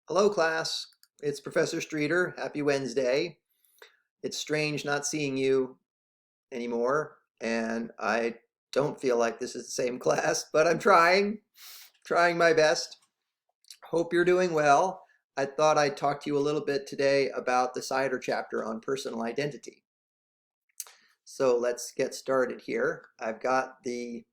Hello, class. It's Professor Streeter. Happy Wednesday. It's strange not seeing you anymore, and I don't feel like this is the same class, but I'm trying my best. Hope you're doing well. I thought I'd talk to you a little bit today about the Cider chapter on personal identity. So let's get started here. I've got the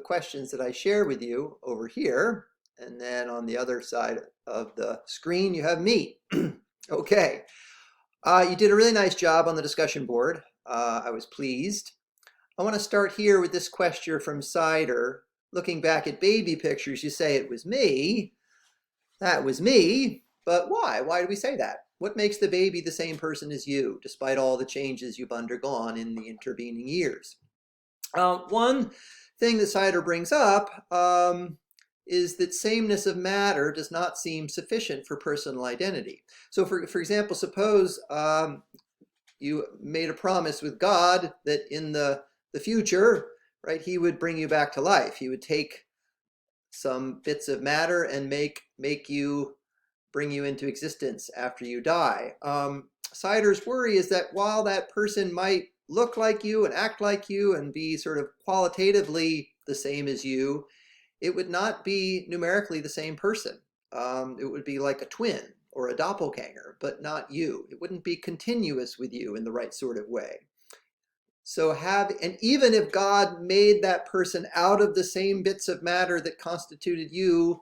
questions that I share with you over here. And then on the other side of the screen, you have me. Okay. You did a really nice job on the discussion board. I was pleased. I want to start here with this question from Cider. Looking back at baby pictures, you say it was me. That was me. But why? Why do we say that? What makes the baby the same person as you, despite all the changes you've undergone in the intervening years? One thing that Cider brings up is that sameness of matter does not seem sufficient for personal identity. So for example, suppose you made a promise with God that in the future, right, he would bring you back to life. He would take some bits of matter and bring you into existence after you die. Cider's worry is that while that person might look like you and act like you and be sort of qualitatively the same as you, it would not be numerically the same person. It would be like a twin or a doppelganger, but not you. It wouldn't be continuous with you in the right sort of way. And even if God made that person out of the same bits of matter that constituted you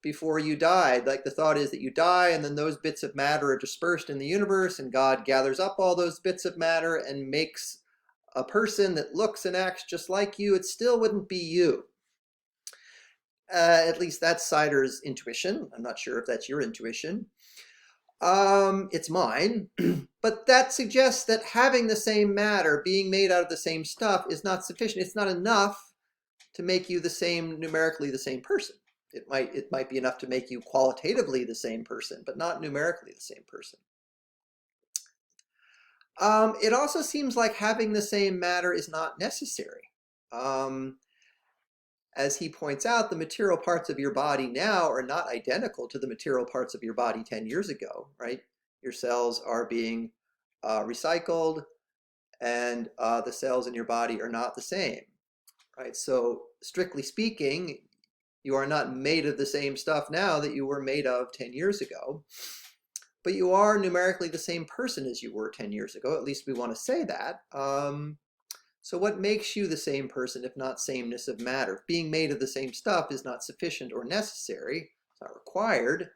before you died, like the thought is that you die and then those bits of matter are dispersed in the universe and God gathers up all those bits of matter and makes a person that looks and acts just like you, it still wouldn't be you. At least that's Cider's intuition. I'm not sure if that's your intuition. It's mine. But that suggests that having the same matter, being made out of the same stuff, is not sufficient. It's not enough to make you numerically the same person. It might be enough to make you qualitatively the same person, but not numerically the same person. It also seems like having the same matter is not necessary. As he points out, the material parts of your body now are not identical to the material parts of your body 10 years ago, right? Your cells are being recycled, and the cells in your body are not the same, right? So strictly speaking, you are not made of the same stuff now that you were made of 10 years ago, but you are numerically the same person as you were 10 years ago. At least we want to say that. So what makes you the same person if not sameness of matter? Being made of the same stuff is not sufficient or necessary. It's not required.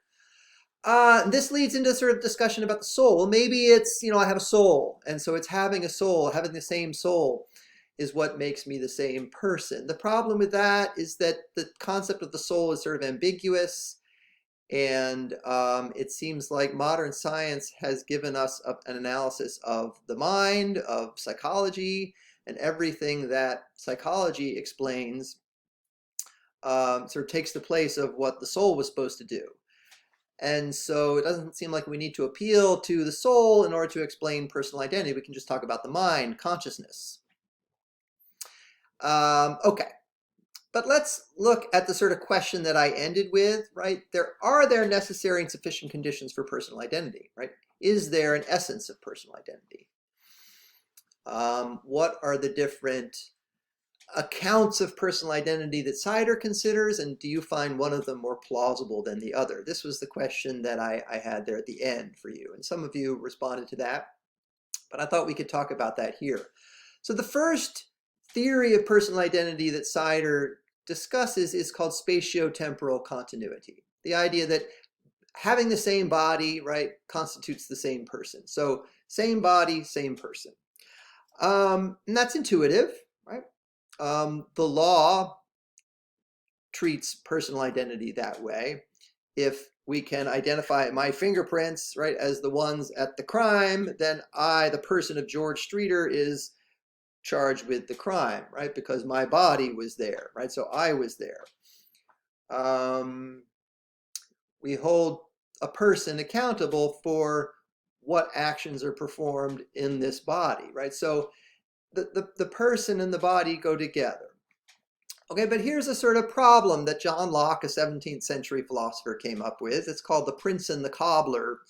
This leads into sort of discussion about the soul. Maybe it's, I have a soul, and so it's having a soul, having the same soul is what makes me the same person. The problem with that is that the concept of the soul is sort of ambiguous, and it seems like modern science has given us an analysis of the mind, of psychology, and everything that psychology explains sort of takes the place of what the soul was supposed to do. And so it doesn't seem like we need to appeal to the soul in order to explain personal identity. We can just talk about the mind, consciousness. Okay, but let's look at the sort of question that I ended with, right? Are there necessary and sufficient conditions for personal identity, right? Is there an essence of personal identity? What are the different accounts of personal identity that Cider considers, and do you find one of them more plausible than the other? This was the question that I had there at the end for you, and some of you responded to that, but I thought we could talk about that here. So the first theory of personal identity that Cider discusses is called spatiotemporal continuity. The idea that having the same body, right, constitutes the same person. So same body, same person. And that's intuitive, right? The law treats personal identity that way. If we can identify my fingerprints, right, as the ones at the crime, then I, the person of George Streeter, is charged with the crime, right, because my body was there, right, so I was there. We hold a person accountable for what actions are performed in this body, right? So the person and the body go together. Okay, but here's a sort of problem that John Locke, a 17th century philosopher, came up with. It's called the prince and the cobbler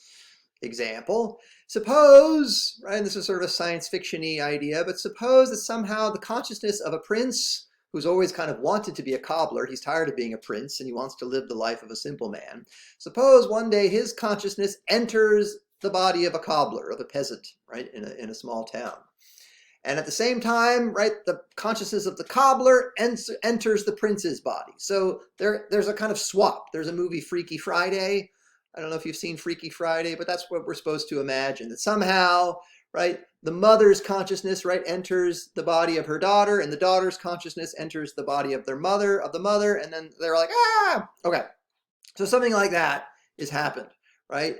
example. Suppose, right, and this is sort of a science fiction-y idea, but suppose that somehow the consciousness of a prince who's always kind of wanted to be a cobbler, he's tired of being a prince and he wants to live the life of a simple man. Suppose one day his consciousness enters the body of a cobbler, of a peasant, right, in a small town. And at the same time, right, the consciousness of the cobbler enters the prince's body. So there's a kind of swap. There's a movie, Freaky Friday. I don't know if you've seen Freaky Friday, but that's what we're supposed to imagine. That somehow, right, the mother's consciousness, right, enters the body of her daughter, and the daughter's consciousness enters the body of the mother, and then they're like, ah, okay. So something like that has happened, right?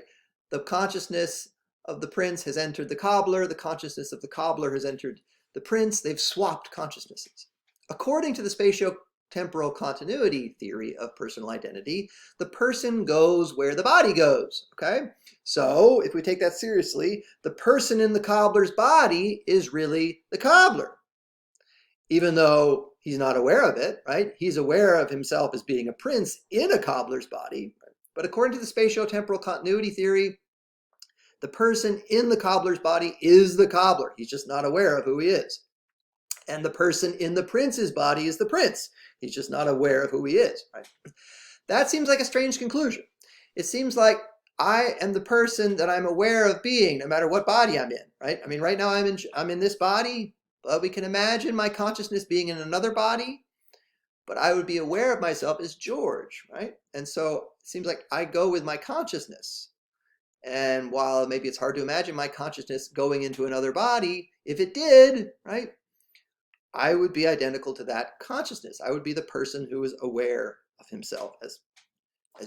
The consciousness of the prince has entered the cobbler. The consciousness of the cobbler has entered the prince. They've swapped consciousnesses. According to the spatio-temporal continuity theory of personal identity, the person goes where the body goes, okay? So if we take that seriously, the person in the cobbler's body is really the cobbler. Even though he's not aware of it, right? He's aware of himself as being a prince in a cobbler's body. But according to the spatio-temporal continuity theory, the person in the cobbler's body is the cobbler. He's just not aware of who he is. And the person in the prince's body is the prince. He's just not aware of who he is, right? That seems like a strange conclusion. It seems like I am the person that I'm aware of being, no matter what body I'm in, right? I mean, right now I'm in this body, but we can imagine my consciousness being in another body, but I would be aware of myself as George, right? And so it seems like I go with my consciousness. And while maybe it's hard to imagine my consciousness going into another body, if it did, right, I would be identical to that consciousness. I would be the person who is aware of himself as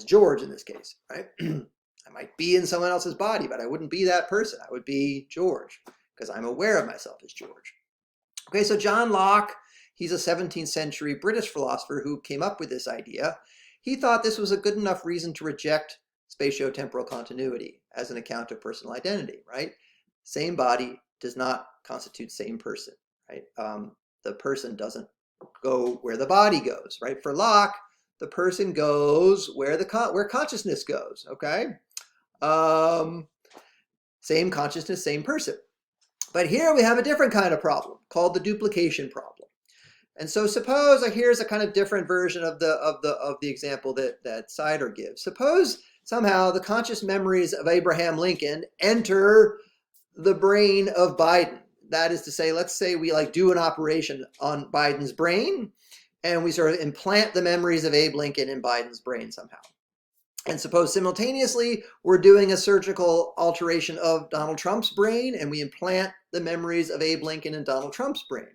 George in this case, right? I might be in someone else's body, but I wouldn't be that person. I would be George because I'm aware of myself as George. Okay, so John Locke, he's a 17th century British philosopher who came up with this idea. He thought this was a good enough reason to reject spatio-temporal continuity as an account of personal identity, right? Same body does not constitute same person, right? The person doesn't go where the body goes, right? For Locke, the person goes where where consciousness goes, okay? Same consciousness, same person. But here we have a different kind of problem called the duplication problem. And so suppose, here's a kind of different version of the example that Sider gives. Suppose somehow the conscious memories of Abraham Lincoln enter the brain of Biden. That is to say, let's say we do an operation on Biden's brain and we sort of implant the memories of Abe Lincoln in Biden's brain somehow. And suppose simultaneously we're doing a surgical alteration of Donald Trump's brain and we implant the memories of Abe Lincoln in Donald Trump's brain.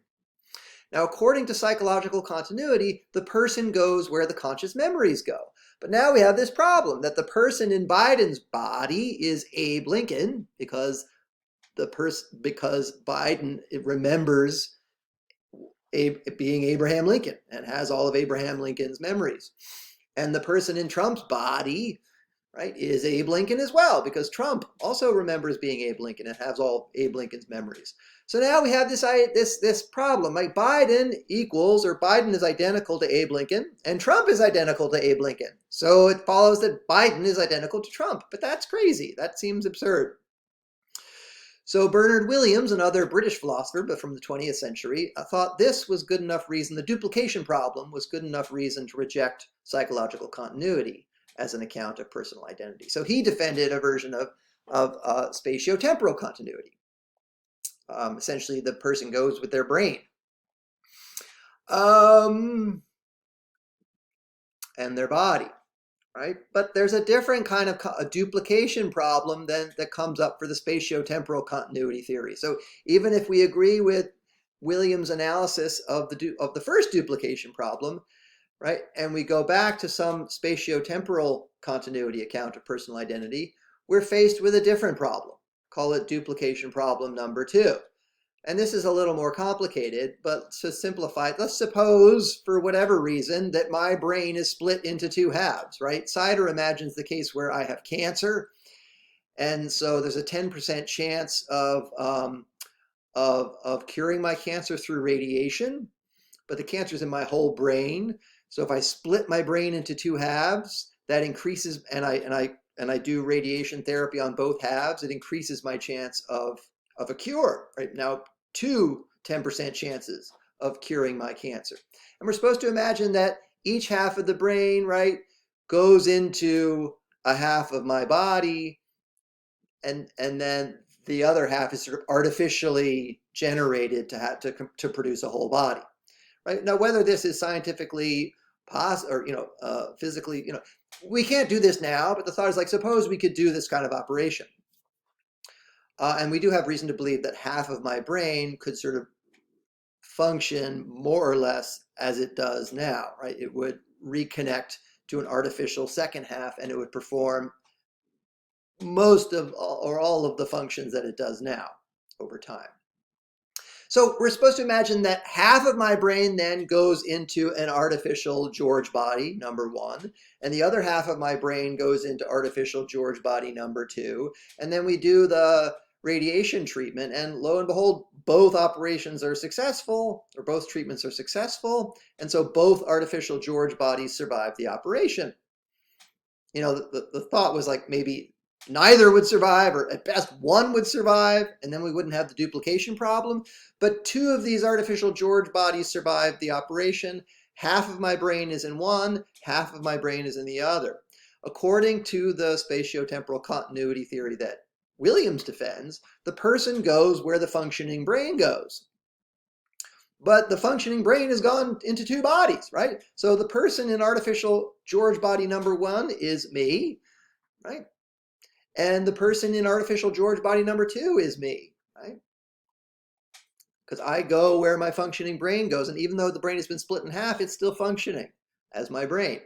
Now, according to psychological continuity, the person goes where the conscious memories go. But now we have this problem that the person in Biden's body is Abe Lincoln because Biden remembers being Abraham Lincoln and has all of Abraham Lincoln's memories. And the person in Trump's body, right, is Abe Lincoln as well, because Trump also remembers being Abe Lincoln and has all Abe Lincoln's memories. So now we have this problem. Like Biden is identical to Abe Lincoln, and Trump is identical to Abe Lincoln. So it follows that Biden is identical to Trump. But that's crazy. That seems absurd. So Bernard Williams, another British philosopher, but from the 20th century, thought this was good enough reason, the duplication problem was good enough reason to reject psychological continuity as an account of personal identity. So he defended a version of spatio-temporal continuity. Essentially, the person goes with their brain. And their body. Right? But there's a different kind of a duplication problem that comes up for the spatio-temporal continuity theory. So even if we agree with Williams' analysis of the first duplication problem, right, and we go back to some spatio-temporal continuity account of personal identity, we're faced with a different problem. Call it duplication problem number 2. And this is a little more complicated, but to simplify it, let's suppose, for whatever reason, that my brain is split into 2 halves, right? Sider imagines the case where I have cancer, and so there's a 10% chance of curing my cancer through radiation. but the cancer is in my whole brain. So if I split my brain into two halves, that increases, and I do radiation therapy on both halves, it increases my chance of a cure. Right now, 10% chances of curing my cancer. And we're supposed to imagine that each half of the brain, right, goes into a half of my body, and then the other half is sort of artificially generated to produce a whole body. Right now, whether this is scientifically possible or physically, we can't do this now. But the thought is like, suppose we could do this kind of operation, and we do have reason to believe that half of my brain could sort of function more or less as it does now. Right, it would reconnect to an artificial second half, and it would perform most of or all of the functions that it does now over time. So we're supposed to imagine that half of my brain then goes into an artificial George body, number one, and the other half of my brain goes into artificial George body, number two, and then we do the radiation treatment, and lo and behold, both operations are successful, or both treatments are successful, and so both artificial George bodies survive the operation. The thought was like maybe neither would survive, or at best one would survive, and then we wouldn't have the duplication problem. But two of these artificial George bodies survived the operation. Half of my brain is in one, half of my brain is in the other. According to the spatiotemporal continuity theory that Williams defends, the person goes where the functioning brain goes. But the functioning brain has gone into two bodies, right? So the person in artificial George body number one is me, right? And the person in artificial George body number two is me, right? Because I go where my functioning brain goes. And even though the brain has been split in half, it's still functioning as my brain.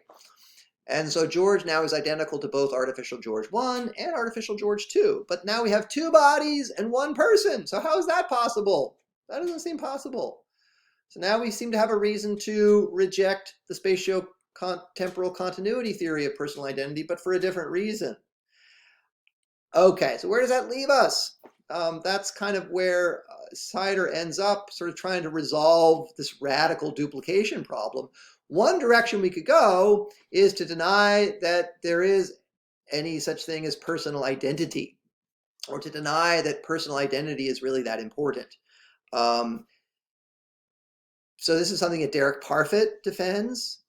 And so George now is identical to both artificial George 1 and artificial George 2. But now we have two bodies and one person. So how is that possible? That doesn't seem possible. So now we seem to have a reason to reject the spatio-temporal continuity theory of personal identity, but for a different reason. Okay, so where does that leave us? That's kind of where Sider ends up sort of trying to resolve this radical duplication problem. One direction we could go is to deny that there is any such thing as personal identity, or to deny that personal identity is really that important. So this is something that Derek Parfit defends,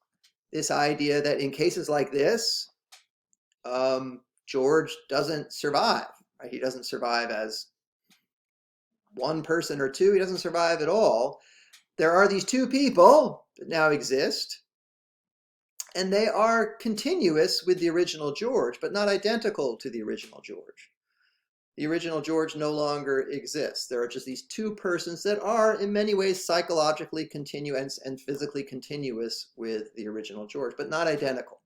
this idea that in cases like this, George doesn't survive, right? He doesn't survive as one person or two. He doesn't survive at all. There are these two people that now exist, and they are continuous with the original George, but not identical to the original George. The original George no longer exists. There are just these two persons that are, in many ways, psychologically continuous and physically continuous with the original George, but not identical.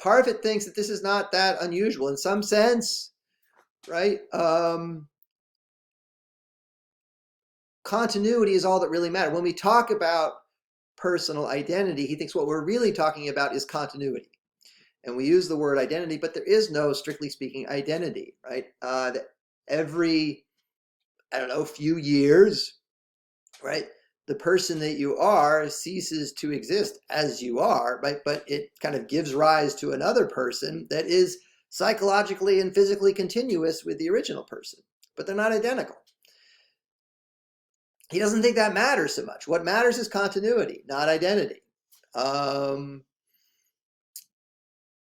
Parfit thinks that this is not that unusual in some sense, right? Continuity is all that really matters. When we talk about personal identity, he thinks what we're really talking about is continuity. And we use the word identity, but there is no, strictly speaking, identity, right? Every, few years, right, the person that you are ceases to exist as you are, right? But it kind of gives rise to another person that is psychologically and physically continuous with the original person, but they're not identical. He doesn't think that matters so much. What matters is continuity, not identity.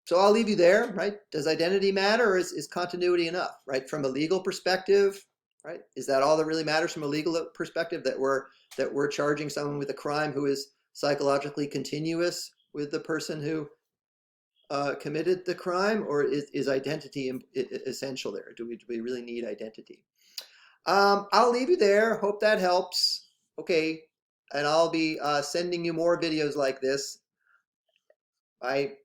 So I'll leave you there, right? Does identity matter, or is continuity enough, right? From a legal perspective, right? Is that all that really matters from a legal perspective, that we're charging someone with a crime who is psychologically continuous with the person who committed the crime, or is identity essential there? Do we really need identity? I'll leave you there. Hope that helps. Okay, and I'll be sending you more videos like this. Bye.